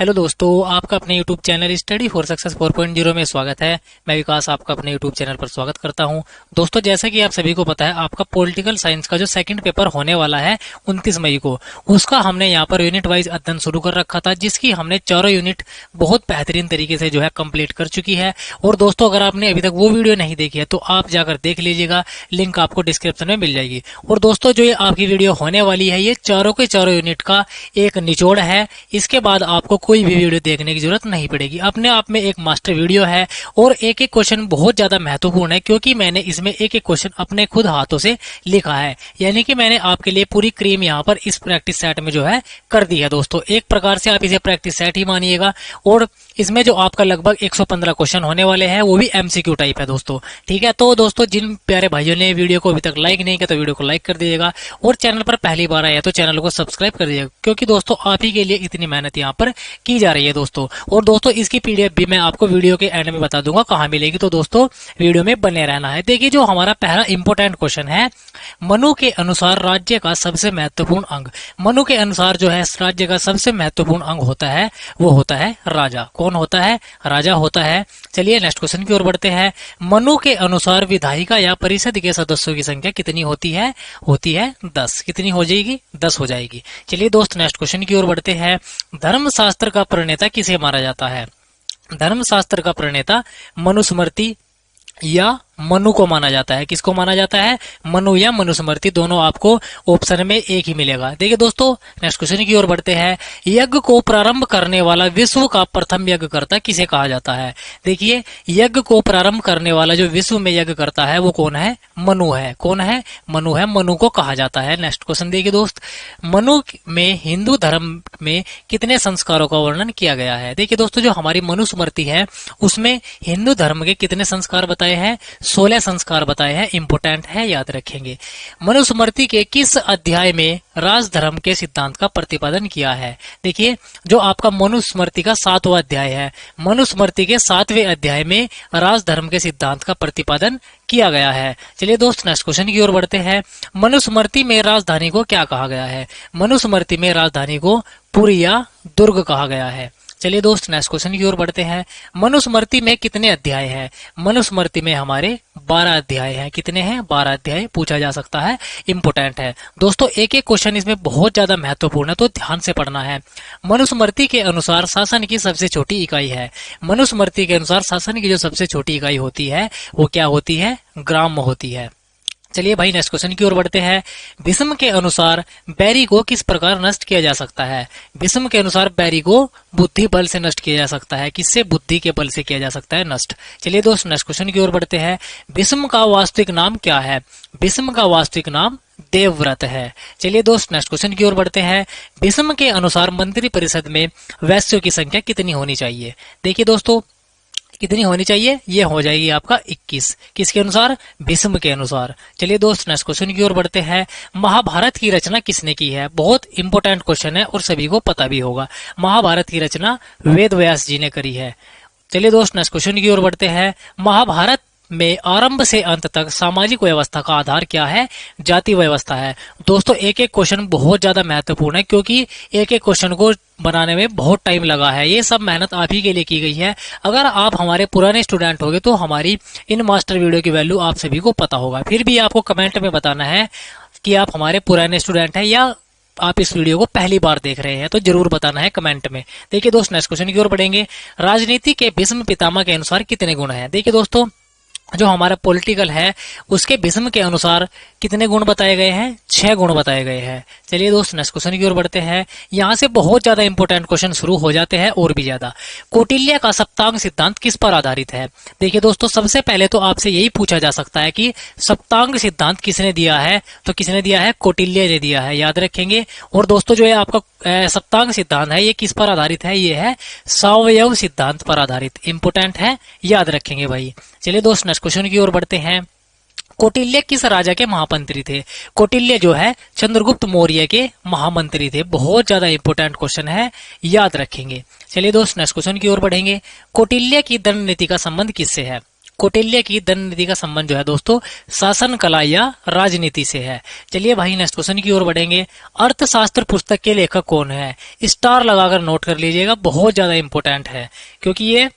Hello दोस्तों, आपका अपने YouTube channel study for success 4.0 में स्वागत है। मैं विकास आपका अपने YouTube चैनल पर स्वागत करता हूं। दोस्तों, जैसा कि आप सभी को पता है, आपका पॉलिटिकल साइंस का जो सेकंड पेपर होने वाला है 29 मई को, उसका हमने यहां पर यूनिट वाइज अध्ययन शुरू कर रखा था, जिसकी हमने चारों यूनिट बहुत बेहतरीन तरीके से जो है कंप्लीट कर चुकी है। और दोस्तों, अगर आपने अभी तक वो वीडियो नहीं देखी है तो आप जाकर देख लीजिएगा, लिंक आपको डिस्क्रिप्शन में मिल जाएगी। और दोस्तों, जो ये आपकी वीडियो होने वाली है, ये चारों के चारों यूनिट का एक निचोड़ है। इसके बाद आपको कोई भी वीडियो देखने की जरूरत नहीं पड़ेगी। अपने आप में एक मास्टर वीडियो है और एक एक क्वेश्चन बहुत ज्यादा महत्वपूर्ण है, क्योंकि मैंने इसमें एक एक क्वेश्चन अपने खुद हाथों से लिखा है। यानी कि मैंने आपके लिए पूरी क्रीम यहाँ पर इस प्रैक्टिस सेट में जो है कर दी है। दोस्तों, एक प्रकार से आप इसे प्रैक्टिस सेट ही मानिएगा। और इसमें जो आपका लगभग 115 क्वेश्चन होने वाले हैं, वो भी एमसीक्यू टाइप है दोस्तों। ठीक है, तो दोस्तों, जिन प्यारे भाइयों ने वीडियो को अभी तक लाइक नहीं किया तो वीडियो को लाइक कर दीजिएगा, और चैनल पर पहली बार आया तो चैनल को सब्सक्राइब कर दीजिएगा, क्योंकि दोस्तों आप ही के लिए इतनी मेहनत यहाँ पर की जा रही है दोस्तों। और दोस्तों, इसकी पीडीएफ भी मैं आपको वीडियो के एंड में बता दूंगा कहाँ मिलेगी, तो दोस्तों वीडियो में बने रहना है। देखिए, जो हमारा पहला इंपॉर्टेंट क्वेश्चन है, मनु के अनुसार राज्य का सबसे महत्वपूर्ण अंग। मनु के अनुसार जो है राज्य का सबसे महत्वपूर्ण अंग होता है, वो होता है राजा। कौन होता है? राजा होता है। चलिए नेक्स्ट क्वेश्चन की ओर बढ़ते हैं। मनु के अनुसार विधायिका या परिषद के सदस्यों की संख्या कितनी होती है? होती है 10। कितनी हो जाएगी? 10 हो जाएगी। चलिए दोस्त, नेक्स्ट क्वेश्चन की ओर बढ़ते हैं। धर्मशास्त्र का प्रणेता किसे माना जाता है? धर्मशास्त्र का प्रणेता मनुस्मृति या मनु को माना जाता है। किसको माना जाता है? मनु या मनुस्मृति, दोनों आपको ऑप्शन में एक ही मिलेगा। देखिए दोस्तों, नेक्स्ट क्वेश्चन की ओर बढ़ते हैं। यज्ञ को प्रारंभ करने वाला विश्व का प्रथम यज्ञकर्ता किसे कहा जाता है? देखिए, यज्ञ को प्रारंभ करने वाला जो विश्व में यज्ञ करता है, वो कौन है? मनु है। कौन है? मनु है। मनु को कहा जाता है। नेक्स्ट क्वेश्चन देखिए दोस्त, मनु में हिंदू धर्म में कितने संस्कारों का वर्णन किया गया है? देखिए दोस्तों, जो हमारी मनुस्मृति है, उसमें हिंदू धर्म के कितने संस्कार बताए हैं? 16 संस्कार बताए हैं। इंपोर्टेंट है, याद रखेंगे। मनुस्मृति के किस अध्याय में राजधर्म के सिद्धांत का प्रतिपादन किया है? देखिए, जो आपका मनुस्मृति का 7वां अध्याय है, मनुस्मृति के 7वें अध्याय में राजधर्म के सिद्धांत का प्रतिपादन किया गया है। चलिए दोस्त, नेक्स्ट क्वेश्चन की ओर बढ़ते हैं। मनुस्मृति में राजधानी को क्या कहा गया है? मनुस्मृति में राजधानी को पुरी या दुर्ग कहा गया है। चलिए दोस्त, नेक्स्ट क्वेश्चन की ओर बढ़ते हैं। मनुस्मृति में कितने अध्याय हैं? मनुस्मृति में हमारे 12 अध्याय हैं। कितने हैं? 12 अध्याय पूछा जा सकता है। इंपोर्टेंट है दोस्तों, एक एक क्वेश्चन इसमें बहुत ज्यादा महत्वपूर्ण है, तो ध्यान से पढ़ना है। मनुस्मृति के अनुसार शासन की सबसे छोटी इकाई है। मनुस्मृति के अनुसार शासन की जो सबसे छोटी इकाई होती है, वो क्या होती है? ग्राम होती है। चलिए भाई, नेक्स्ट क्वेश्चन की ओर बढ़ते हैं। भीष्म के अनुसार बैरी को किस प्रकार नष्ट किया जा सकता है? भीष्म के अनुसार बैरी को बुद्धि बल से नष्ट किया जा सकता है। किससे? बुद्धि के बल से किया जा सकता है नष्ट। चलिए दोस्त, नेक्स्ट क्वेश्चन की ओर बढ़ते हैं। भीष्म का वास्तविक नाम क्या है? भीष्म का वास्तविक नाम देवव्रत है। चलिए दोस्त, नेक्स्ट क्वेश्चन की ओर बढ़ते हैं। भीष्म के अनुसार मंत्री परिषद में वैश्यों की संख्या कितनी होनी चाहिए? देखिए दोस्तों, कितनी होनी चाहिए? ये हो जाएगी आपका 21। किसके अनुसार? भीष्म के अनुसार। चलिए दोस्त, नेक्स्ट क्वेश्चन की ओर बढ़ते हैं। महाभारत की रचना किसने की है? बहुत इंपॉर्टेंट क्वेश्चन है और सभी को पता भी होगा। महाभारत की रचना वेद व्यास जी ने करी है। चलिए दोस्त, नेक्स्ट क्वेश्चन की ओर बढ़ते हैं। महाभारत में आरंभ से अंत तक सामाजिक व्यवस्था का आधार क्या है? जाति व्यवस्था है। दोस्तों, एक एक क्वेश्चन बहुत ज्यादा महत्वपूर्ण है, क्योंकि एक एक क्वेश्चन को बनाने में बहुत टाइम लगा है। ये सब मेहनत आप ही के लिए की गई है। अगर आप हमारे पुराने स्टूडेंट होगे तो हमारी इन मास्टर वीडियो की वैल्यू आप सभी को पता होगा। फिर भी आपको कमेंट में बताना है कि आप हमारे पुराने स्टूडेंट हैं या आप इस वीडियो को पहली बार देख रहे हैं, तो जरूर बताना है कमेंट में। देखिए दोस्त, नेक्स्ट क्वेश्चन की ओर बढ़ेंगे। राजनीति के भीष्म पितामह के अनुसार कितने गुण हैं? देखिए दोस्तों, जो हमारा पॉलिटिकल है, उसके भीष्म के अनुसार कितने गुण बताए गए हैं? 6 गुण बताए गए हैं। चलिए दोस्त, नेक्स्ट क्वेश्चन की ओर बढ़ते हैं। यहाँ से बहुत ज्यादा इंपॉर्टेंट क्वेश्चन शुरू हो जाते हैं और भी ज्यादा। कौटिल्य का सप्तांग सिद्धांत किस पर आधारित है? देखिए दोस्तों, सबसे पहले तो आपसे यही पूछा जा सकता है कि सप्तांग सिद्धांत किसने दिया है? तो किसने दिया है? कौटिल्य ने दिया है, याद रखेंगे। और दोस्तों, जो है आपका सप्तांग सिद्धांत है, ये किस पर आधारित है? ये है सावयव सिद्धांत पर आधारित। इंपोर्टेंट है, याद रखेंगे भाई। चलिए दोस्त, नेक्स्ट क्वेश्चन की ओर बढ़ते हैं। कौटिल्य किस राजा के महामंत्री थे? कौटिल्य जो है चंद्रगुप्त मौर्य के महामंत्री थे। बहुत ज्यादा इंपॉर्टेंट क्वेश्चन है, याद रखेंगे। चलिए दोस्त, नेक्स्ट क्वेश्चन की ओर बढ़ेंगे। कौटिल्य की दंड नीति का संबंध किससे है? कौटिल्य की दंड नीति का संबंध जो है दोस्तों शासन कला या राजनीति से है। चलिए भाई नेक्स्ट क्वेश्चन की ओर बढ़ेंगे। अर्थशास्त्र पुस्तक के लेखक कौन है? स्टार लगाकर नोट कर लीजिएगा, बहुत ज्यादा इंपॉर्टेंट है क्योंकि ये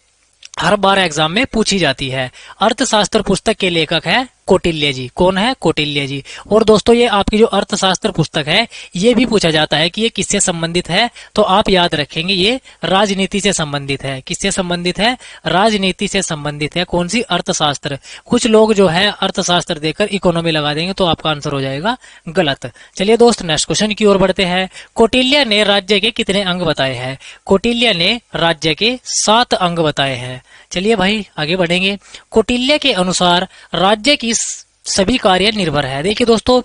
हर बार एग्जाम में पूछी जाती है। अर्थशास्त्र पुस्तक के लेखक है कौटिल्य जी। कौन है? कौटिल्य जी। और दोस्तों ये आपकी जो अर्थशास्त्र पुस्तक है ये भी पूछा जाता है कि ये किससे संबंधित है, तो आप याद रखेंगे ये राजनीति से संबंधित है। किससे संबंधित है? राजनीति से संबंधित है। कौन सी? अर्थशास्त्र। कुछ लोग जो है अर्थशास्त्र देकर इकोनॉमी लगा देंगे तो आपका आंसर हो जाएगा गलत। चलिए दोस्त नेक्स्ट क्वेश्चन की ओर बढ़ते हैं। कौटिल्य ने राज्य के कितने अंग बताए हैं? कौटिल्य ने राज्य के 7 अंग बताए हैं। चलिए भाई आगे बढ़ेंगे। कौटिल्य के अनुसार राज्य की सभी कार्य निर्भर है। देखिए दोस्तों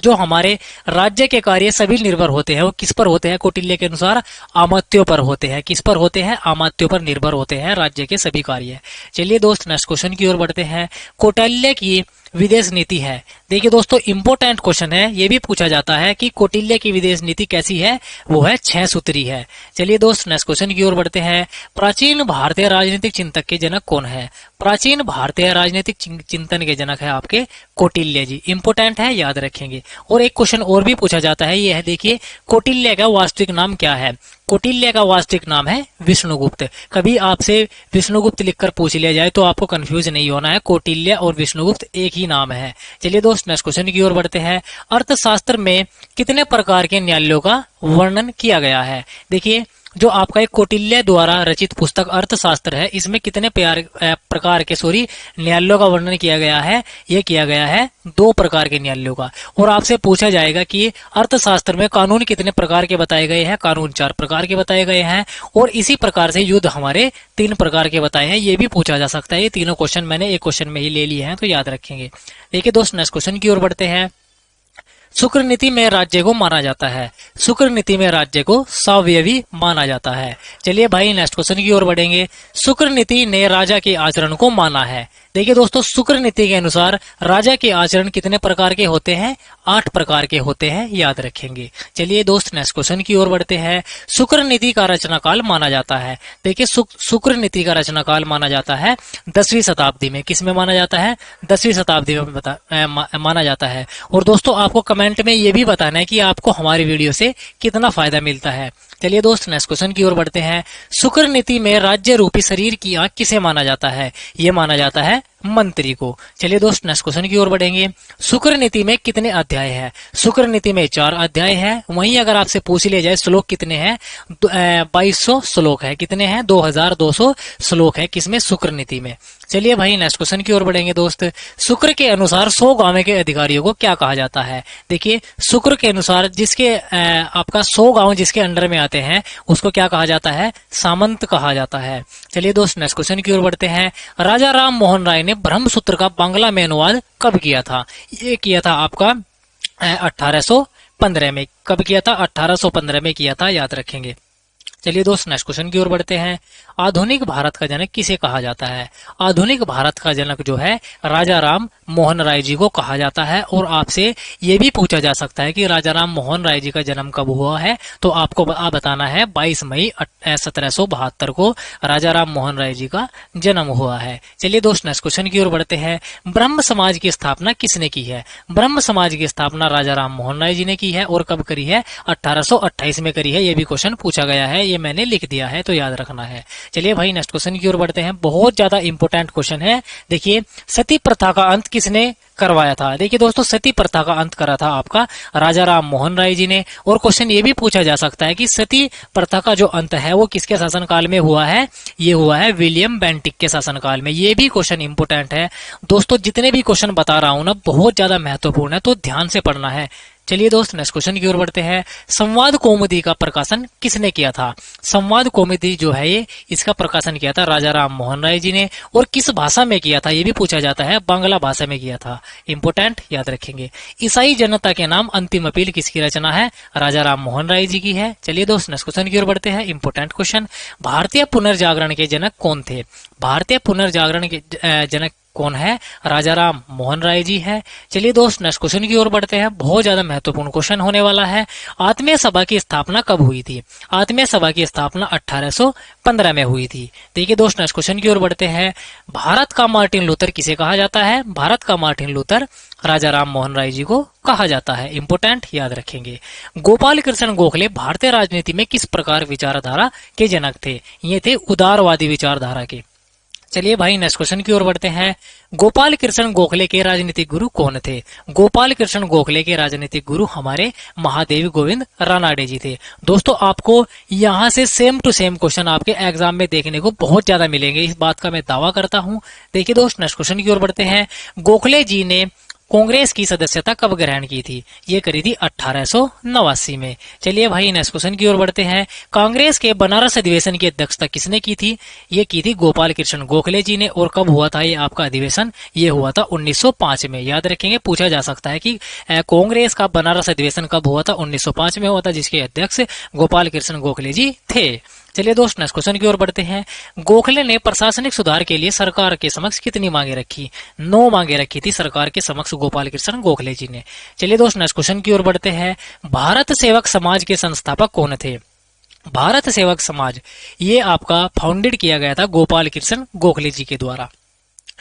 जो हमारे राज्य के कार्य सभी निर्भर होते हैं वो किस पर होते हैं? कौटिल्य के अनुसार आमात्यों पर होते हैं। किस पर होते हैं? आमात्यों पर निर्भर होते हैं राज्य के सभी कार्य। चलिए दोस्त नेक्स्ट क्वेश्चन की ओर बढ़ते हैं। कौटिल्य की विदेश नीति है। देखिए दोस्तों इंपॉर्टेंट क्वेश्चन है, ये भी पूछा जाता है कि कौटिल्य की विदेश नीति कैसी है? वो है 6 सूत्री है। चलिए दोस्त नेक्स्ट क्वेश्चन की ओर बढ़ते हैं। प्राचीन भारतीय राजनीतिक चिंतक के जनक कौन है? प्राचीन भारतीय राजनीतिक चिंतन के जनक है आपके कौटिल्य जी। इंपॉर्टेंट है, याद रखेंगे। और एक क्वेश्चन और भी पूछा जाता है, ये है देखिए कौटिल्य का वास्तविक नाम क्या है? कौटिल्य का वास्तविक नाम है विष्णुगुप्त। कभी आपसे विष्णुगुप्त लिखकर पूछ लिया जाए तो आपको कंफ्यूज नहीं होना है, कौटिल्य और विष्णुगुप्त एक ही नाम है। चलिए दोस्त नेक्स्ट क्वेश्चन की ओर बढ़ते हैं। अर्थशास्त्र में कितने प्रकार के न्यायालयों का वर्णन किया गया है? देखिए जो आपका एक कौटिल्य द्वारा रचित पुस्तक अर्थशास्त्र है इसमें कितने प्रकार के न्यायालयों का वर्णन किया गया है? ये किया गया है 2 प्रकार के न्यायालयों का। और आपसे पूछा जाएगा कि अर्थशास्त्र में कानून कितने प्रकार के बताए गए हैं? कानून 4 प्रकार के बताए गए हैं। और इसी प्रकार से युद्ध हमारे 3 प्रकार के बताए हैं, ये भी पूछा जा सकता है। ये तीनों क्वेश्चन मैंने एक क्वेश्चन में ही ले लिए हैं तो याद रखेंगे। देखिए दोस्त नेक्स्ट क्वेश्चन की ओर बढ़ते हैं। शुक्र नीति में राज्य को माना जाता है। शुक्र नीति में राज्य को स्वावयवी माना जाता है। चलिए भाई नेक्स्ट क्वेश्चन की ओर बढ़ेंगे। शुक्र नीति ने राजा के आचरण को माना है। देखिए दोस्तों शुक्र नीति के अनुसार राजा के आचरण कितने प्रकार के होते हैं? 8 प्रकार के होते हैं, याद रखेंगे। चलिए दोस्त नेक्स्ट क्वेश्चन की ओर बढ़ते हैं। शुक्र नीति का रचनाकाल माना जाता है। देखिए शुक्र नीति का रचनाकाल माना जाता है 10वीं शताब्दी में। किस में माना जाता है? 10वीं शताब्दी में माना जाता है। और दोस्तों आपको कमेंट में ये भी बताना है कि आपको हमारी वीडियो से कितना फायदा मिलता है। चलिए दोस्त नेक्स्ट क्वेश्चन की ओर बढ़ते हैं। शुक्र नीति में राज्य रूपी शरीर की आंख किसे माना जाता है? ये माना जाता है मंत्री को। चलिए दोस्त नेक्स्ट क्वेश्चन की ओर बढ़ेंगे। शुक्र नीति में कितने अध्याय है? शुक्र नीति में 4 अध्याय है। वहीं अगर आपसे पूछ लिया जाए श्लोक कितने हैं? 2200 श्लोक है। कितने हैं? 2200 श्लोक है। किसमें? शुक्र नीति में। चलिए भाई नेक्स्ट क्वेश्चन की ओर बढ़ेंगे दोस्त। शुक्र के अनुसार 100 गांव के अधिकारियों को क्या कहा जाता है? देखिए शुक्र के अनुसार जिसके आपका 100 गांव जिसके अंडर में आते हैं उसको क्या कहा जाता है? सामंत कहा जाता है। चलिए दोस्त नेक्स्ट क्वेश्चन की ओर बढ़ते हैं। राजा राम मोहन राय ने ब्रह्मसूत्र का बांग्ला में अनुवाद कब किया था? ये किया था आपका 1815 में। कब किया था? 1815 में किया था, याद रखेंगे। चलिए दोस्त नेक्स्ट क्वेश्चन की ओर बढ़ते हैं। आधुनिक भारत का जनक किसे कहा जाता है? आधुनिक भारत का जनक जो है राजा राम मोहन राय जी को कहा जाता है। और आपसे ये भी पूछा जा सकता है कि राजा राम मोहन राय जी का जन्म कब हुआ है, तो आपको बताना है 22 मई 1772 को राजा राम मोहन राय जी का जन्म हुआ है। चलिए दोस्त नेक्स्ट क्वेश्चन की ओर बढ़ते हैं। ब्रह्म समाज की स्थापना किसने की है? ब्रह्म समाज की स्थापना राजा राम मोहन राय जी ने की है। और कब करी है? 1828 में करी है। ये भी क्वेश्चन पूछा गया है, ये मैंने लिख दिया है तो याद रखना है। चलिए भाई नेक्स्ट क्वेश्चन की ओर बढ़ते हैं। बहुत ज्यादा इंपॉर्टेंट क्वेश्चन है। देखिए सती प्रथा का अंत किसने करवाया था? देखिए दोस्तों सती प्रथा का अंत करा था आपका राजा राम मोहन राय जी ने। और क्वेश्चन ये भी पूछा जा सकता है कि सती प्रथा का जो अंत है वो किसके शासनकाल में हुआ है? ये हुआ है विलियम बेंटिक के शासनकाल में। ये भी क्वेश्चन इंपॉर्टेंट है दोस्तों। जितने भी क्वेश्चन बता रहा हूं ना बहुत ज्यादा महत्वपूर्ण है तो ध्यान से पढ़ना है। चलिए दोस्त नेक्स्ट क्वेश्चन की ओर बढ़ते हैं। संवाद कौमुदी का प्रकाशन किसने किया था? संवाद कौमुदी जो है ये इसका प्रकाशन किया था राजा राम मोहन राय जी ने। और किस भाषा में किया था? ये भी पूछा जाता है। बांग्ला भाषा में किया था। इंपोर्टेंट, याद रखेंगे। ईसाई जनता के नाम अंतिम अपील किसकी रचना है? राजा राम मोहन राय जी की है। चलिए दोस्त नेक्स्ट क्वेश्चन की ओर बढ़ते हैं। Important question. भारतीय पुनर्जागरण के जनक कौन थे? भारतीय पुनर्जागरण के जनक कौन है? राजा राम मोहन राय जी है। चलिए दोस्त नेक्स्ट क्वेश्चन की ओर बढ़ते हैं, बहुत ज्यादा महत्वपूर्ण क्वेश्चन होने वाला है। आत्मीय सभा की स्थापना कब हुई थी? आत्मीय सभा की स्थापना 1815 में हुई थी। देखिए दोस्त नेक्स्ट क्वेश्चन की ओर बढ़ते हैं, भारत का मार्टिन लूथर किसे कहा जाता है? भारत का मार्टिन लूथर राजा राम मोहन राय जी को कहा जाता है। इंपोर्टेंट, याद रखेंगे। गोपाल कृष्ण गोखले भारतीय राजनीति में किस प्रकार विचारधारा के जनक थे? ये थे उदारवादी विचारधारा के। चलिए भाई नेक्स्ट क्वेश्चन की ओर बढ़ते हैं, गोपाल कृष्ण गोखले के राजनीतिक गुरु कौन थे? गोपाल कृष्ण गोखले के राजनीतिक गुरु हमारे महादेव गोविंद रानाडे जी थे। दोस्तों आपको यहां से सेम टू सेम क्वेश्चन आपके एग्जाम में देखने को बहुत ज्यादा मिलेंगे, इस बात का मैं दावा करता हूं। देखिए दोस्त नेक्स्ट क्वेश्चन की ओर बढ़ते हैं, गोखले जी ने कांग्रेस की सदस्यता कब ग्रहण की थी? ये करी थी 1889 में। चलिए भाई नेक्स्ट क्वेश्चन की ओर बढ़ते हैं, कांग्रेस के बनारस अधिवेशन की अध्यक्षता किसने की थी? ये की थी गोपाल कृष्ण गोखले जी ने। और कब हुआ था ये आपका अधिवेशन? ये हुआ था 1905 में। याद रखेंगे, पूछा जा सकता है कि कांग्रेस का बनारस अधिवेशन कब हुआ था? 1905 में हुआ था, जिसके अध्यक्ष गोपाल कृष्ण गोखले जी थे। चलिए दोस्त नेक्स्ट क्वेश्चन की ओर बढ़ते हैं, गोखले ने प्रशासनिक सुधार के लिए सरकार के समक्ष कितनी मांगे रखी? 9 मांगे रखी थी सरकार के समक्ष गोपाल कृष्ण गोखले जी ने। चलिए दोस्त नेक्स्ट क्वेश्चन की ओर बढ़ते हैं, भारत सेवक समाज के संस्थापक कौन थे? भारत सेवक समाज ये आपका फाउंडेड किया गया था गोपाल कृष्ण गोखले जी के द्वारा।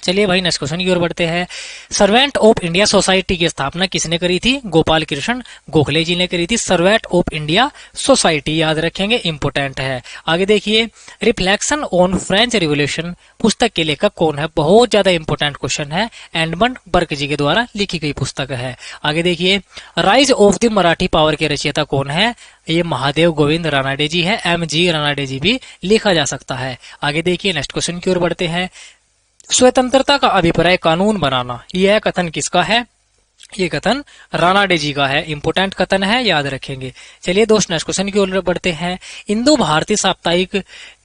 चलिए भाई नेक्स्ट क्वेश्चन की ओर बढ़ते हैं, सर्वेंट ऑफ इंडिया सोसाइटी की स्थापना किसने करी थी? गोपाल कृष्ण गोखले जी ने करी थी। सर्वेंट ऑफ इंडिया सोसाइटी, याद रखेंगे, इंपोर्टेंट है। आगे देखिए, रिफ्लेक्शन ऑन फ्रेंच रिवॉल्यूशन पुस्तक के लेखक कौन है? बहुत ज्यादा इंपोर्टेंट क्वेश्चन है, एडमंड बर्क जी के द्वारा लिखी गई पुस्तक है। आगे देखिए, rise of the Marathi power के रचयिता कौन है? ये महादेव गोविंद रानाडे जी है। MG रानाडे जी भी लिखा जा सकता है। आगे देखिए नेक्स्ट क्वेश्चन की ओर बढ़ते हैं, स्वतंत्रता का अभिप्राय कानून बनाना, यह कथन किसका है? ये कथन रानाडे जी का है। इंपोर्टेंट कथन है, याद रखेंगे। चलिए दोस्त नेक्स्ट क्वेश्चन की ओर बढ़ते हैं, इंदु भारती साप्ताहिक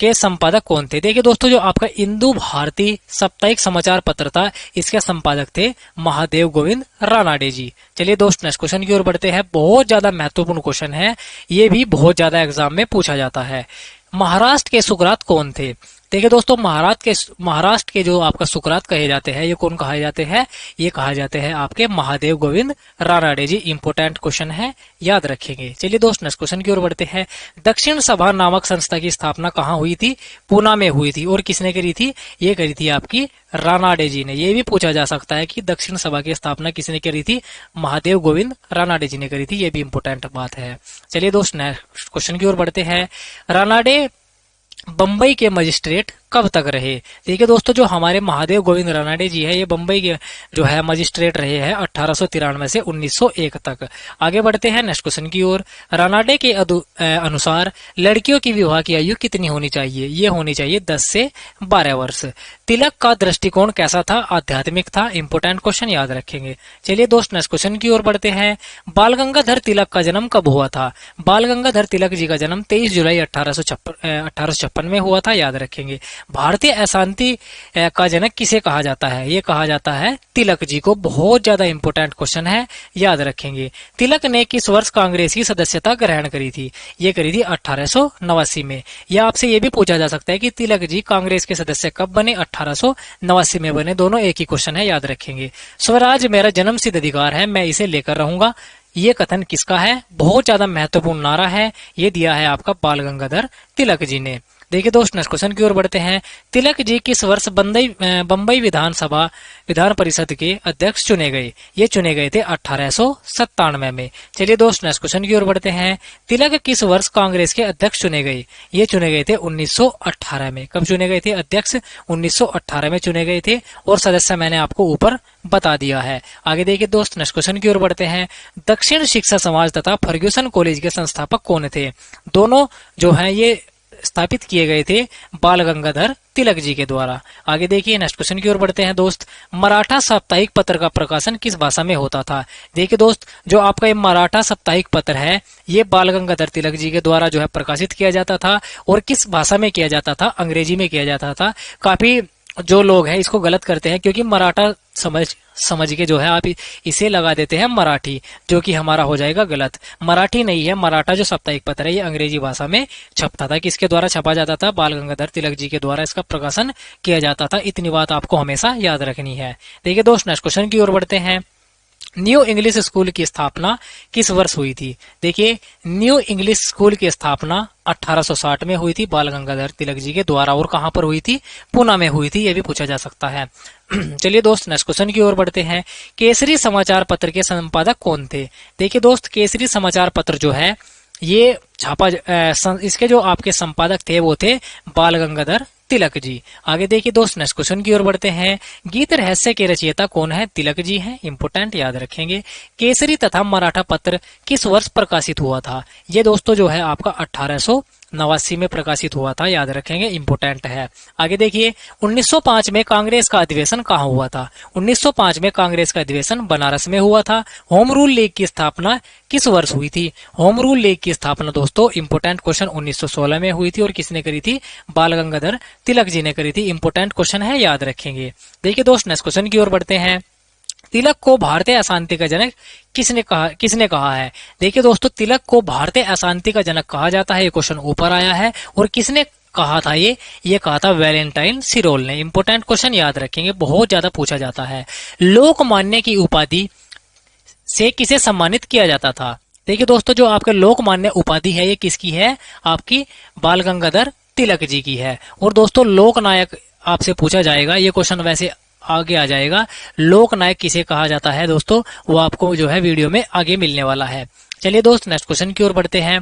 के संपादक कौन थे? देखिए दोस्तों, जो आपका इंदु भारती साप्ताहिक समाचार पत्र था, इसके संपादक थे महादेव गोविंद रानाडे जी। चलिए दोस्त नेक्स्ट क्वेश्चन की ओर बढ़ते हैं, बहुत ज्यादा महत्वपूर्ण क्वेश्चन है, ये भी बहुत ज्यादा एग्जाम में पूछा जाता है। महाराष्ट्र के सुकरात कौन थे? देखिए दोस्तों, महाराष्ट्र के जो आपका सुकरात कहे जाते हैं, ये कौन कहे जाते हैं? ये कहा जाते हैं आपके महादेव गोविंद रानाडे जी। इंपोर्टेंट क्वेश्चन है, याद रखेंगे। चलिए दोस्त नेक्स्ट क्वेश्चन की ओर बढ़ते हैं, दक्षिण सभा नामक संस्था की स्थापना कहाँ हुई थी? पूना में हुई थी। और किसने करी थी? ये करी थी आपकी रानाडे जी ने। ये भी पूछा जा सकता है कि दक्षिण सभा की स्थापना किसने करी थी? महादेव गोविंद रानाडे जी ने करी थी। ये भी इंपोर्टेंट बात है। चलिए दोस्त नेक्स्ट क्वेश्चन की ओर बढ़ते हैं, रानाडे बंबई के मजिस्ट्रेट कब तक रहे? देखिए दोस्तों, जो हमारे महादेव गोविंद रानाडे जी है, ये बंबई के जो है मजिस्ट्रेट रहे हैं 1893 से 1901 तक। आगे बढ़ते हैं नेक्स्ट क्वेश्चन की ओर, रानाडे के अनुसार लड़कियों की विवाह की आयु कितनी होनी चाहिए? ये होनी चाहिए 10 से 12 वर्ष। तिलक का दृष्टिकोण कैसा था? आध्यात्मिक था। इंपोर्टेंट क्वेश्चन, याद रखेंगे। चलिए दोस्त नेक्स्ट क्वेश्चन की ओर बढ़ते हैं, बाल गंगाधर तिलक का जन्म कब हुआ था? बाल गंगाधर तिलक जी का जन्म 23 जुलाई 1856 में हुआ था। याद रखेंगे। भारतीय अशांति का जनक किसे कहा जाता है? ये कहा जाता है तिलक जी को। बहुत ज्यादा इंपोर्टेंट क्वेश्चन है, याद रखेंगे। तिलक ने किस वर्ष कांग्रेस की सदस्यता ग्रहण करी थी? ये करी थी 1889 में। या आपसे ये भी पूछा जा सकता है कि तिलक जी कांग्रेस के सदस्य कब बने? 1889 में बने। दोनों एक ही क्वेश्चन है, याद रखेंगे। स्वराज मेरा जन्म सिद्ध अधिकार है, मैं इसे लेकर रहूंगा, ये कथन किसका है? बहुत ज्यादा महत्वपूर्ण नारा है, ये दिया है आपका बाल गंगाधर तिलक जी ने। देखिए दोस्त नेक्स्ट क्वेश्चन की ओर बढ़ते हैं, तिलक जी किस वर्ष बंबई विधान परिषद के अध्यक्ष चुने गए? ये चुने गए थे 1897 में। चलिए दोस्त नेक्स्ट क्वेश्चन की ओर बढ़ते हैं, तिलक किस वर्ष कांग्रेस के अध्यक्ष चुने गए? ये चुने गए थे 1918 में। कब चुने गए थे अध्यक्ष? 1918 में चुने गए थे। और सदस्य मैंने आपको ऊपर बता दिया है। आगे देखिए दोस्त नेक्स्ट क्वेश्चन की ओर बढ़ते हैं, दक्षिण शिक्षा समाज तथा फर्ग्यूसन कॉलेज के संस्थापक कौन थे? दोनों जो है ये स्थापित किए गए थे बाल गंगाधर तिलक जी के द्वारा। आगे देखिए नेक्स्ट क्वेश्चन की ओर बढ़ते हैं दोस्त, मराठा साप्ताहिक पत्र का प्रकाशन किस भाषा में होता था? देखिए दोस्त, जो आपका ये मराठा साप्ताहिक पत्र है, ये बाल गंगाधर तिलक जी के द्वारा जो है प्रकाशित किया जाता था। और किस भाषा में किया जाता था? अंग्रेजी में किया जाता था। काफी जो लोग हैं इसको गलत करते हैं, क्योंकि मराठा समझ के जो है आप इसे लगा देते हैं मराठी, जो कि हमारा हो जाएगा गलत। मराठी नहीं है, मराठा जो साप्ताहिक पत्र है ये अंग्रेजी भाषा में छपता था। किसके द्वारा छपा जाता था? बाल गंगाधर तिलक जी के द्वारा इसका प्रकाशन किया जाता था। इतनी बात आपको हमेशा याद रखनी है। देखिए दोस्त, नेक्स्ट क्वेश्चन की ओर बढ़ते हैं। न्यू इंग्लिश स्कूल की स्थापना किस वर्ष हुई थी? देखिए, न्यू इंग्लिश स्कूल की स्थापना 1860 में हुई थी बाल गंगाधर तिलक जी के द्वारा। और कहां पर हुई थी? पूना में हुई थी। यह भी पूछा जा सकता है। चलिए दोस्त, नेक्स्ट क्वेश्चन की ओर बढ़ते हैं। केसरी समाचार पत्र के संपादक कौन थे? देखिए दोस्त, केसरी समाचार पत्र जो है ये इसके जो आपके संपादक थे वो थे बाल गंगाधर तिलक जी। आगे देखिए दोस्त, नेक्स्ट क्वेश्चन की ओर बढ़ते हैं। गीत रहस्य के रचयिता कौन है? तिलक जी हैं। इंपोर्टेंट, याद रखेंगे। केसरी तथा मराठा पत्र किस वर्ष प्रकाशित हुआ था? ये दोस्तों जो है आपका 1889 में प्रकाशित हुआ था, याद रखेंगे, इंपोर्टेंट है। आगे देखिए, 1905 में कांग्रेस का अधिवेशन कहाँ हुआ था? 1905 में कांग्रेस का अधिवेशन बनारस में हुआ था। होम रूल लीग की स्थापना किस वर्ष हुई थी? होम रूल लीग की स्थापना दोस्तों, इंपोर्टेंट क्वेश्चन, 1916 में हुई थी। और किसने करी थी? बाल गंगाधर तिलक जी ने करी थी। इंपोर्टेंट क्वेश्चन है, याद रखेंगे। देखिए दोस्त, नेक्स्ट क्वेश्चन की ओर बढ़ते हैं। तिलक को भारतीय अशांति का जनक किसने कहा है? देखिए दोस्तों, तिलक को भारतीय अशांति का जनक कहा जाता है। ये क्वेश्चन ऊपर आया है। और किसने कहा था? ये कहा था वैलेंटाइन सिरोल ने। इंपोर्टेंट क्वेश्चन, याद रखेंगे, बहुत ज्यादा पूछा जाता है। लोकमान्य की उपाधि से किसे सम्मानित किया जाता था? देखिए दोस्तों, जो आपके लोकमान्य उपाधि है ये किसकी है? आपकी बाल गंगाधर तिलक जी की है। और दोस्तों, लोकनायक आपसे पूछा जाएगा, ये क्वेश्चन वैसे आगे आ जाएगा। लोकनायक किसे कहा जाता है दोस्तों, वो आपको जो है वीडियो में आगे मिलने वाला है। चलिए दोस्त, नेक्स्ट क्वेश्चन की ओर बढ़ते हैं।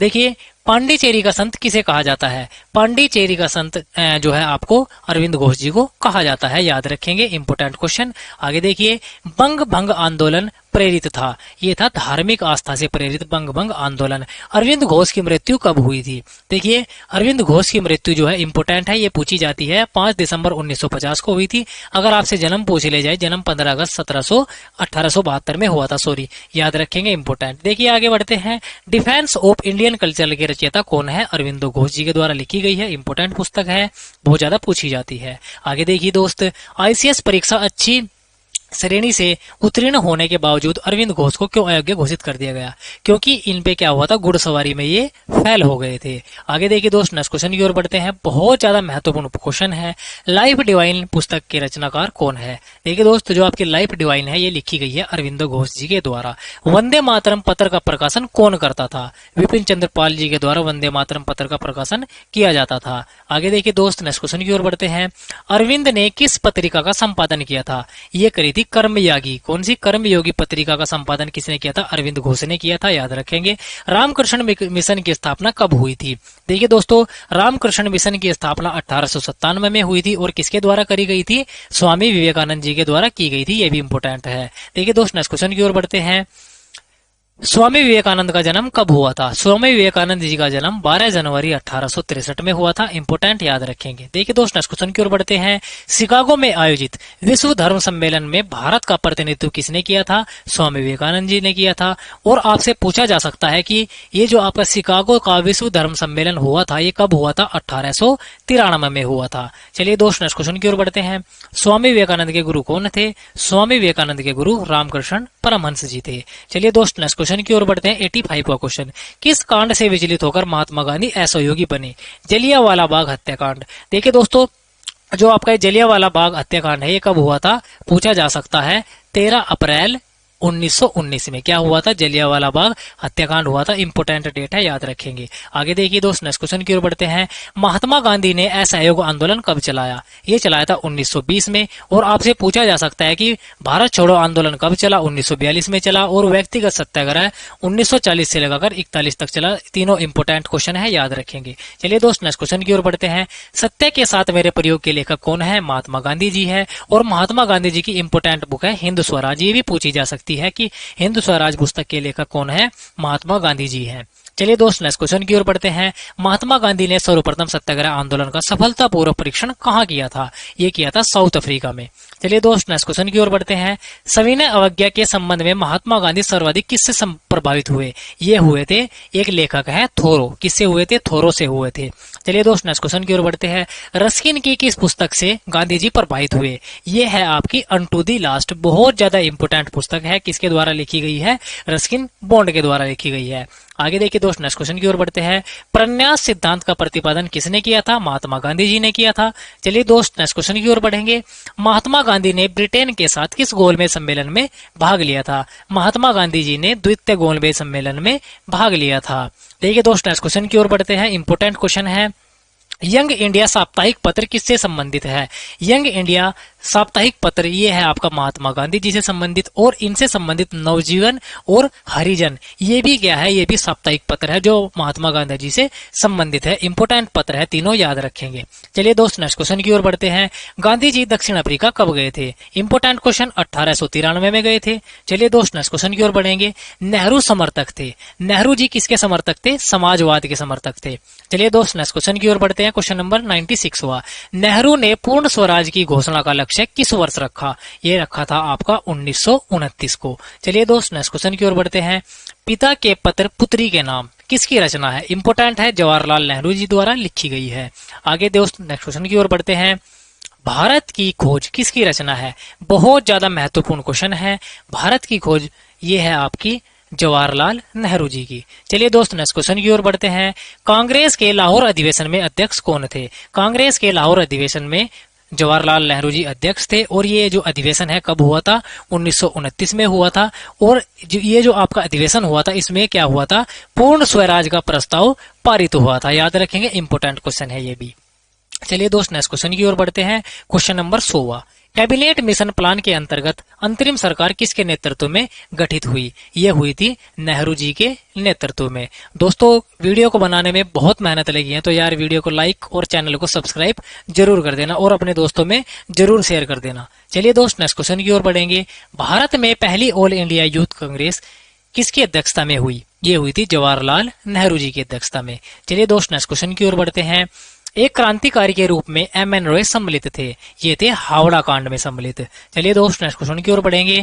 देखिए, पांडिचेरी का संत किसे कहा जाता है? पांडिचेरी का संत जो है आपको अरविंद घोष जी को कहा जाता है, याद रखेंगे, इंपोर्टेंट क्वेश्चन। आगे देखिए, बंग भंग आंदोलन प्रेरित था। ये था धार्मिक आस्था से प्रेरित बंग भंग आंदोलन। अरविंद घोष की मृत्यु कब हुई थी? देखिए, अरविंद घोष की मृत्यु जो है इंपोर्टेंट है, ये पूछी जाती है, 5 दिसंबर 1950 को हुई थी। अगर आपसे जन्म पूछ ले जाए, जन्म 15 अगस्त 1872 में हुआ था, सॉरी, याद रखेंगे, इंपोर्टेंट। देखिए आगे बढ़ते हैं। डिफेंस ऑफ इंडियन कल्चर के रचयिता कौन है? अरविंदो घोष जी के द्वारा लिखी गई है। इंपोर्टेंट पुस्तक है, बहुत ज्यादा पूछी जाती है। आगे देखिए दोस्त, आईसीएस परीक्षा अच्छी श्रेणी से उत्तीर्ण होने के बावजूद अरविंद घोष को क्यों अयोग्य घोषित कर दिया गया? क्योंकि इन पे क्या हुआ था? घुड़सवारी में ये फेल हो गए थे। आगे देखिए दोस्त, नेक्स्ट क्वेश्चन की ओर बढ़ते हैं। बहुत ज्यादा महत्वपूर्ण क्वेश्चन है। लाइफ डिवाइन पुस्तक के रचनाकार कौन है? देखिए दोस्त, जो आपकी लाइफ डिवाइन है ये लिखी गई है अरविंदो घोष जी के द्वारा। वंदे मातरम पत्र का प्रकाशन कौन करता था? विपिन चंद्र पाल जी के द्वारा वंदे मातरम पत्र का प्रकाशन किया जाता था। आगे देखिए दोस्त, नेक्स्ट क्वेश्चन की ओर बढ़ते हैं। अरविंद ने किस पत्रिका का संपादन किया था? ये करी थी कर्मयागी। कौन सी? कर्मयोगी पत्रिका का संपादन किसने किया था? अरविंद घोष ने किया था, याद रखेंगे। रामकृष्ण मिशन की स्थापना कब हुई थी? देखिए दोस्तों, रामकृष्ण मिशन की स्थापना 1897 में हुई थी। और किसके द्वारा करी गई थी? स्वामी विवेकानंद जी के द्वारा की गई थी। ये भी इंपोर्टेंट है। देखिए दोस्त, नेक्स्ट क्वेश्चन की ओर बढ़ते हैं। स्वामी विवेकानंद का जन्म कब हुआ था? स्वामी विवेकानंद जी का जन्म 12 जनवरी 1863 में हुआ था। इंपोर्टेंट, याद रखेंगे। देखिए दोस्त, नेक्स्ट क्वेश्चन की ओर बढ़ते हैं। शिकागो में आयोजित विश्व धर्म सम्मेलन में भारत का प्रतिनिधित्व किसने किया था? स्वामी विवेकानंद जी ने किया था। और आपसे पूछा जा सकता है कि ये जो आपका शिकागो का विश्व धर्म सम्मेलन हुआ था ये कब हुआ था? 1893 में हुआ था। चलिए दोस्त, नेक्स्ट क्वेश्चन की ओर बढ़ते हैं। स्वामी विवेकानंद के गुरु कौन थे? स्वामी विवेकानंद के गुरु रामकृष्ण परमहंस जी थे। चलिए दोस्त, नेक्स्ट क्वेश्चन की ओर बढ़ते हैं। 85 का क्वेश्चन, किस कांड से विचलित होकर महात्मा गांधी असहयोगी बने? जलियांवाला बाग हत्याकांड। देखिए दोस्तों, जो आपका जलियांवाला बाग हत्याकांड है ये कब हुआ था? पूछा जा सकता है। 13 अप्रैल 1919 में क्या हुआ था? जलियांवाला बाग हत्याकांड हुआ था। इंपोर्टेंट डेट है, याद रखेंगे। आगे देखिए दोस्त, नेक्स्ट क्वेश्चन की ओर बढ़ते हैं। महात्मा गांधी ने असहयोग आंदोलन कब चलाया? ये चलाया था 1920 में। और आपसे पूछा जा सकता है कि भारत छोड़ो आंदोलन कब चला? 1942 में चला। और व्यक्तिगत सत्याग्रह 1940 से लगाकर 41 तक चला। तीनों इंपोर्टेंट क्वेश्चन है, याद रखेंगे। चलिए दोस्त, नेक्स्ट क्वेश्चन की ओर बढ़ते हैं। सत्य के साथ मेरे प्रयोग के लेखक कौन है? महात्मा गांधी जी है। और महात्मा गांधी जी की इंपोर्टेंट बुक है हिंद स्वराज। ये भी पूछी जा सकती है कि हिंद स्वराज पुस्तक के लेखक कौन है? महात्मा गांधी जी हैं। चलिए दोस्त, नेक्स्ट क्वेश्चन की ओर बढ़ते हैं। महात्मा गांधी ने सर्वप्रथम सत्याग्रह आंदोलन का सफलतापूर्वक परीक्षण कहाँ किया था? ये किया था साउथ अफ्रीका में। चलिए दोस्त नेक्स्ट क्वेश्चन की ओर बढ़ते हैं। सविनय अवज्ञा के संबंध में महात्मा गांधी सर्वाधिक किससे प्रभावित हुए? ये हुए थे, एक लेखक है थोरो। किससे हुए थे? थोरो से हुए थे। चलिए दोस्त नेक्स्ट क्वेश्चन की ओर बढ़ते हैं। रस्किन की किस पुस्तक से गांधी जी प्रभावित हुए? ये है आपकी अनटू दी लास्ट। बहुत ज्यादा इंपोर्टेंट पुस्तक है। किसके द्वारा लिखी गई है? रस्किन बॉन्ड के द्वारा लिखी गई है। आगे देखिए दोस्त नेक्स्ट क्वेश्चन की ओर बढ़ते हैं। प्रन्यास सिद्धांत का प्रतिपादन किसने किया था? महात्मा गांधी जी ने किया था। चलिए दोस्त नेक्स्ट क्वेश्चन की ओर बढ़ेंगे। महात्मा गांधी ने ब्रिटेन के साथ किस गोलमेज सम्मेलन में भाग लिया था? महात्मा गांधी जी ने द्वितीय गोलमेज सम्मेलन में भाग लिया था। देखिए दोस्त नेक्स्ट क्वेश्चन की ओर बढ़ते हैं। इंपोर्टेंट क्वेश्चन है, यंग इंडिया साप्ताहिक पत्र किससे संबंधित है? यंग इंडिया साप्ताहिक पत्र ये है आपका महात्मा गांधी जी से संबंधित, और इनसे संबंधित नवजीवन और हरिजन ये भी क्या है? ये भी साप्ताहिक पत्र है जो महात्मा गांधी जी से संबंधित है। इंपोर्टेंट पत्र है, तीनों याद रखेंगे। चलिए दोस्त नेक्स्ट क्वेश्चन की ओर बढ़ते हैं। गांधी जी दक्षिण अफ्रीका कब गए थे? इंपोर्टेंट क्वेश्चन, 1893 में गए थे। चलिए दोस्त नेक्स्ट क्वेश्चन की ओर बढ़ेंगे। नेहरू समर्थक थे। नेहरू जी किसके समर्थक थे? समाजवाद के समर्थक थे। चलिए दोस्त नेक्स्ट क्वेश्चन की ओर बढ़ते हैं। क्वेश्चन नंबर 96 हुआ, नेहरू ने पूर्ण स्वराज की घोषणा का लक्ष्य किस वर्ष रखा? ये रखा था आपका 1929 को। चलिए दोस्त नेक्स्ट क्वेश्चन की ओर बढ़ते हैं। पिता के पत्र पुत्री के नाम किसकी रचना है? इंपोर्टेंट है, जवाहरलाल नेहरू जी द्वारा लिखी गई है। आगे दोस्त नेक्स्ट क्वेश्चन की ओर बढ़ते हैं। भारत की खोज किसकी रचना है? बहुत ज्यादा महत्वपूर्ण क्वेश्चन है। भारत की खोज ये है आपकी जवाहरलाल नेहरू जी की। चलिए दोस्त नेक्स्ट क्वेश्चन की ओर बढ़ते हैं। कांग्रेस के लाहौर अधिवेशन में अध्यक्ष कौन थे? कांग्रेस के लाहौर अधिवेशन में जवाहरलाल नेहरू जी अध्यक्ष थे, और ये जो अधिवेशन है कब हुआ था? 1929 में हुआ था। और ये जो आपका अधिवेशन हुआ था इसमें क्या हुआ था? पूर्ण स्वराज का प्रस्ताव पारित हुआ था। याद रखेंगे, इंपोर्टेंट क्वेश्चन है ये भी। चलिए दोस्त नेक्स्ट क्वेश्चन की ओर बढ़ते हैं। Question number 16, cabinet mission plan के अंतर्गत अंतरिम सरकार किसके नेतृत्व में गठित हुई? ये हुई थी नेहरू जी के नेतृत्व में। दोस्तों वीडियो को बनाने में बहुत मेहनत लगी है, तो यार वीडियो को लाइक और चैनल को सब्सक्राइब जरूर कर देना और अपने दोस्तों में जरूर शेयर कर देना। चलिए दोस्त नेक्स्ट क्वेश्चन की ओर बढ़ेंगे। भारत में पहली ऑल इंडिया यूथ कांग्रेस किसकी अध्यक्षता में हुई? ये हुई थी जवाहरलाल नेहरू जी की अध्यक्षता में। चलिए दोस्त नेक्स्ट क्वेश्चन की ओर बढ़ते हैं। एक क्रांतिकारी के रूप में एम.एन. रॉय सम्मिलित थे। ये थे हावड़ा कांड में सम्मिलित। चलिए दोस्त नेक्स्ट क्वेश्चन की ओर बढ़ेंगे।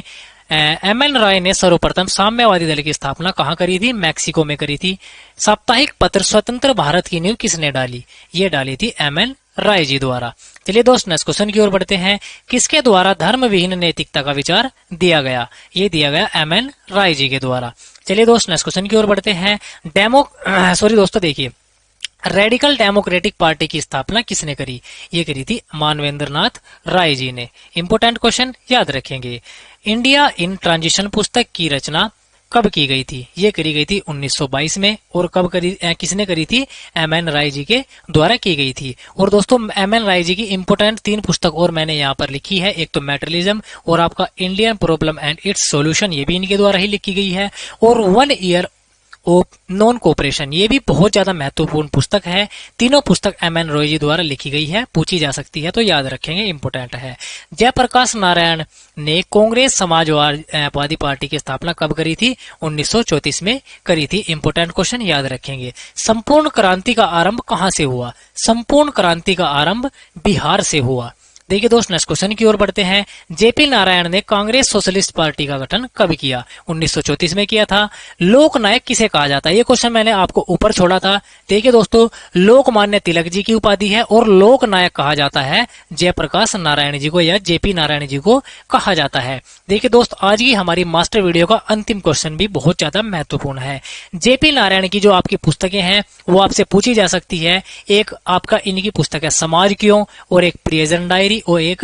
एम.एन. रॉय ने सर्वप्रथम साम्यवादी दल की स्थापना कहाँ करी थी? मैक्सिको में करी थी। साप्ताहिक पत्र स्वतंत्र भारत की नींव किसने डाली? ये डाली थी एम.एन. रॉय जी द्वारा। चलिए दोस्त नेक्स्ट क्वेश्चन की ओर बढ़ते हैं। किसके द्वारा धर्म विहीन नैतिकता का विचार दिया गया? ये दिया गया एम.एन. रॉय जी के द्वारा। चलिए दोस्त नेक्स्ट क्वेश्चन की ओर बढ़ते हैं। दोस्तों देखिए, रेडिकल डेमोक्रेटिक पार्टी की स्थापना किसने करी? ये करी थी मानवेंद्र नाथ राय जी ने। इंपोर्टेंट क्वेश्चन याद रखेंगे। इंडिया इन ट्रांजिशन पुस्तक की रचना कब की गई थी? ये करी गई थी 1922 में। और कब किसने करी थी? एम.एन. राय जी के द्वारा की गई थी। और दोस्तों एम.एन. राय जी की इंपोर्टेंट 3 पुस्तक और मैंने यहाँ पर लिखी है। एक तो मेटेरियलिज्म, और आपका Indian problem and it's solution, ये भी इनके द्वारा ही लिखी गई है। और 1 ईयर नॉन कोऑपरेशन, ये भी बहुत ज्यादा महत्वपूर्ण पुस्तक है। तीनों पुस्तक एम.एन. रॉय जी द्वारा लिखी गई है, पूछी जा सकती है तो याद रखेंगे, इंपोर्टेंट है। जयप्रकाश नारायण ने कांग्रेस समाजवादी पार्टी की स्थापना कब करी थी? 1934 में करी थी। इंपोर्टेंट क्वेश्चन याद रखेंगे। संपूर्ण क्रांति का आरंभ कहां से हुआ? संपूर्ण क्रांति का आरंभ बिहार से हुआ। देखिए दोस्त नेक्स्ट क्वेश्चन की ओर बढ़ते हैं। जेपी नारायण ने कांग्रेस सोशलिस्ट पार्टी का गठन कब किया? 1934 में किया था। लोकनायक किसे कहा जाता है? ये क्वेश्चन मैंने आपको ऊपर छोड़ा था। देखिए दोस्तों, लोकमान्य तिलक जी की उपाधि है, और लोकनायक कहा जाता है जयप्रकाश नारायण जी को या जेपी नारायण जी को कहा जाता है। देखिए दोस्त, आज की हमारी मास्टर वीडियो का अंतिम क्वेश्चन भी बहुत ज्यादा महत्वपूर्ण है। जेपी नारायण की जो आपकी पुस्तकें हैं वो आपसे पूछी जा सकती है। एक आपका इनकी पुस्तक है समाज क्यों, और एक प्रिजन डायरी, और एक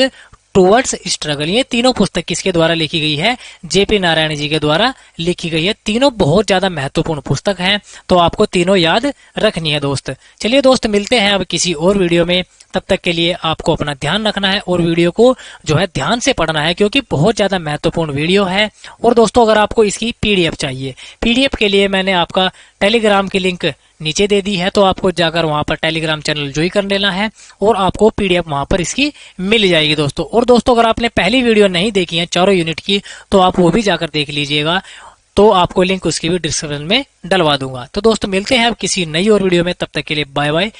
टुवर्ड्स स्ट्रगल। ये तीनों पुस्तक किसके द्वारा लिखी गई है? जेपी नारायण जी के द्वारा लिखी गई है। तीनों बहुत ज्यादा महत्वपूर्ण पुस्तक हैं, तो आपको तीनों याद रखनी है दोस्त। चलिए दोस्त, मिलते हैं अब किसी और वीडियो में। तब तक के लिए आपको अपना ध्यान रखना है और वीडियो को जो है ध्यान से पढ़ना है, क्योंकि बहुत ज्यादा महत्वपूर्ण वीडियो है। और दोस्तों, अगर आपको इसकी पीडीएफ चाहिए, पीडीएफ के लिए मैंने आपका टेलीग्राम की लिंक नीचे दे दी है, तो आपको जाकर वहां पर टेलीग्राम चैनल ज्वाइन कर लेना है और आपको पीडीएफ वहां पर इसकी मिल जाएगी दोस्तों। और दोस्तों, अगर आपने पहली वीडियो नहीं देखी है चारों यूनिट की, तो आप वो भी जाकर देख लीजिएगा, तो आपको लिंक उसकी भी डिस्क्रिप्शन में डलवा दूंगा। तो दोस्तों, मिलते हैं अब किसी नई और वीडियो में। तब तक के लिए बाय बाय।